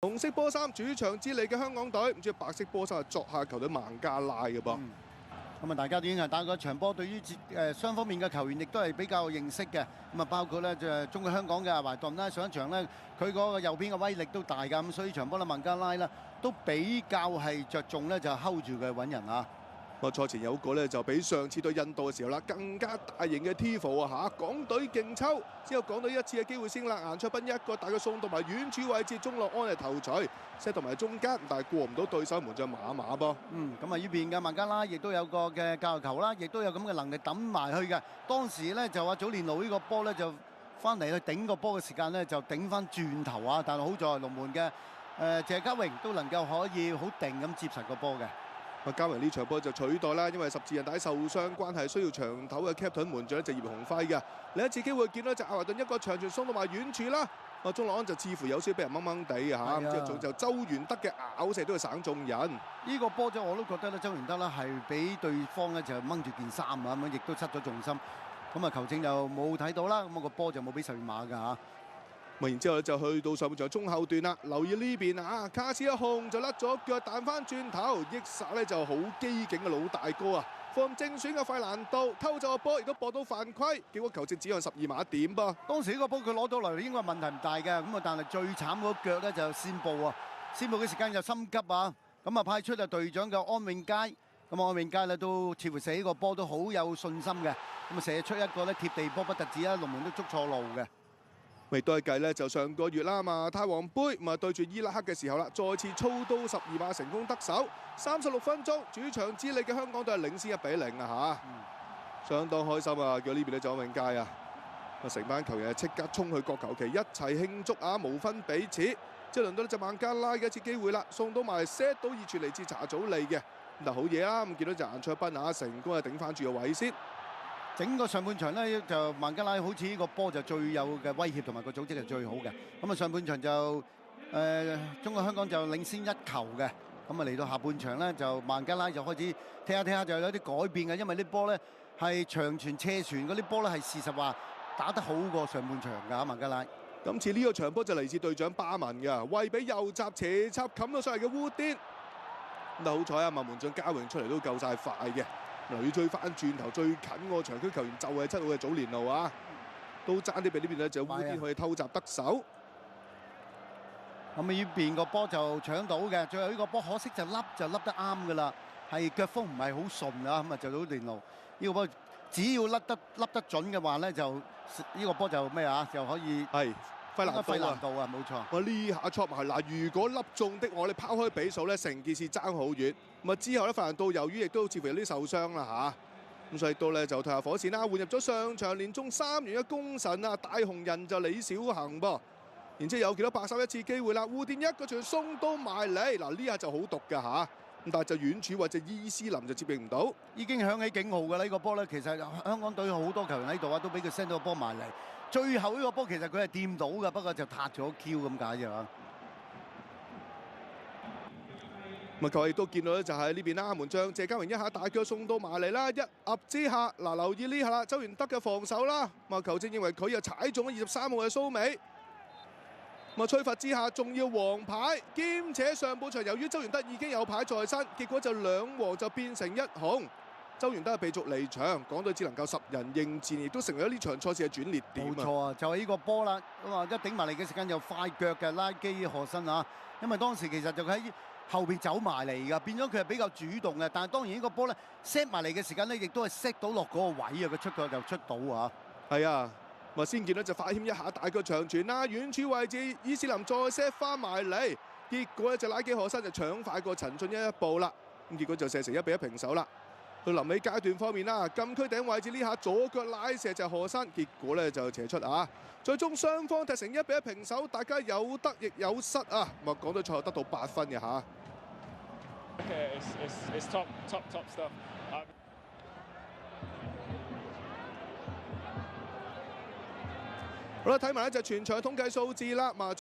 紅色波衫主場之利嘅香港隊，咁即係白色波衫係作客球隊孟加拉嘅噃。咁啊，大家已經係打過一場波，對於雙方面嘅球員亦都係比較認識嘅。咁啊，包括咧就中國香港嘅阿懷頓啦，上一場咧佢嗰個右邊嘅威力都大㗎，咁所以場波咧孟加拉啦都比較係着重咧就 hold 住佢揾人啊。賽前有個咧就比上次對印度嘅時候啦，更加大型嘅 Tifo 啊嚇，港隊勁抽，之後港隊一次嘅機會先啦，顏卓彬一個大嘅送到埋遠處位置，鍾樂安係頭槌 set 到埋中間，但係過唔到對手門將馬馬噃。咁啊呢邊嘅孟加拉亦都有個嘅教球啦，亦都有咁嘅能力抌埋去嘅。當時咧就話祖連奴呢個波咧就翻嚟去頂個波嘅時間咧就頂翻轉頭啊，但係好在龍門嘅謝家榮都能夠可以好定咁接實個波嘅。加榮呢場波就取代啦，因為十字韌帶受傷關係，需要長頭嘅 Captain 門將就葉鴻輝嘅。另一次機會見到就阿華頓一個長傳送到埋遠處啦，鐘樂安就似乎有少俾人掹掹地啊嚇，之後仲就周元德嘅咬射都係省眾人。呢個波就我都覺得咧，周元德咧係俾對方咧就掹住件衫啊咁樣，亦都失咗重心。咁啊球證就冇睇到啦，咁個波就冇俾十二碼㗎嚇。然之後咧就去到上半場中後段啦，留意呢邊啊，卡斯一控就甩咗腳彈翻轉頭，益薩咧就好機警嘅老大哥啊，放正選嘅費蘭道偷走個波，亦都搏到犯規，結果球證指向12碼點噃。當時呢個波佢攞到嚟應該問題唔大嘅，咁啊但係最慘嗰腳咧就先報啊，先報嘅時間就心急啊，咁啊派出啊隊長嘅安永佳，咁安永佳咧都似乎射呢個波都好有信心嘅，咁啊射出一個咧貼地波不特止啊，龍門都捉錯路嘅。未都係計咧，就上個月啦嘛，泰皇杯咁啊對住伊拉克嘅時候啦，再次操刀12碼成功得手，36分鐘主場之利嘅香港隊係領先1-0啊嚇，相當開心啊！叫呢邊咧就安永佳啊，成班球員係即刻衝去角球旗一齊慶祝啊，無分彼此。即係輪到呢隻孟加拉嘅一次機會啦，送到埋 set 到二傳嚟自查祖利嘅，嗱好嘢啦！咁見到就顏卓彬啊，成功係頂翻住個位先。整個上半場咧就孟加拉好似呢個波就最有嘅威脅同埋個組織係最好嘅。咁啊上半場就中國香港就領先1球嘅。咁啊嚟到下半場咧就孟加拉就開始踢下就有啲改變嘅，因為啲波咧係長傳斜傳嗰啲波咧係事實話打得好過上半場㗎孟加拉。今次呢個場波就嚟自隊長巴文㗎，為俾右閘斜插冚到上嚟嘅烏甸。咁好彩啊，門將嘉榮出嚟都夠晒快嘅。留意追翻轉頭最近個場區球員就係7號嘅祖連奴啊，都爭啲俾呢邊咧就烏甸可以偷襲得手。咁呢邊個波就搶到嘅，最後呢個波可惜就笠得啱㗎啦，係腳風唔係好順啊，咁啊就祖連奴呢個波只要笠得準嘅話咧，就呢個波就咩啊，就可以係。費蘭道啊，冇錯。我呢下戳埋嗱，如果粒中的我哋拋開比數咧，成件事爭好遠。咁啊之後咧，費蘭道由於亦都似乎有啲受傷啦嚇，咁所以到咧就退下火線啦，換入咗上場連中3元嘅功臣啊，大紅人就李小恆噃。然之後有幾多白手一次機會啦，烏甸一個傳送到埋嚟，嗱呢下就好毒㗎嚇。咁但係就遠處或者伊斯林就接應唔到，已經響起警號㗎啦！呢個波咧，其實香港隊好多球員喺度啊，都俾佢 send 到個波埋嚟。最後呢個波其實佢係掂到嘅，不過就撻咗 Q 咁解啫嘛。咁球亦都見到咧，就喺呢邊啦，門將謝家榮一下大腳送到埋嚟啦，一壓之下嗱，留意呢下啦，周元德嘅防守啦，咁球證認為佢又踩中咗23號嘅蘇美。咁吹罰之下，仲要黃牌，兼且上半場由於周元德已經有牌在身，結果就2黃就變成1紅。周元德係被逐離場，港隊只能夠10人應戰，亦都成為咗呢場賽事嘅轉捩點。冇錯啊，就係呢個波啦。咁啊，一頂埋嚟嘅時間又快腳嘅拉基何身啊，因為當時其實就喺後邊走埋嚟㗎，變咗佢係比較主動嘅。但係當然呢個波咧 set 埋嚟嘅時間咧，亦都係 set 到落嗰個位啊，佢出腳就出到啊。係啊。先見到就快謙一下大腳長傳啦，遠處位置伊斯林再 set 翻埋嚟，結果咧就拉基可辛就搶快過陳俊一步啦，咁結果就射成1-1平手啦。到臨尾階段方面啦，禁區頂位置呢下左腳拉射就何辛，結果咧就斜出啊，最終雙方踢成1-1平手，大家有得亦有失啊。咁啊港隊賽後得到8分嘅嚇。It's top stuff. 好啦，睇埋咧就全場統計數字啦。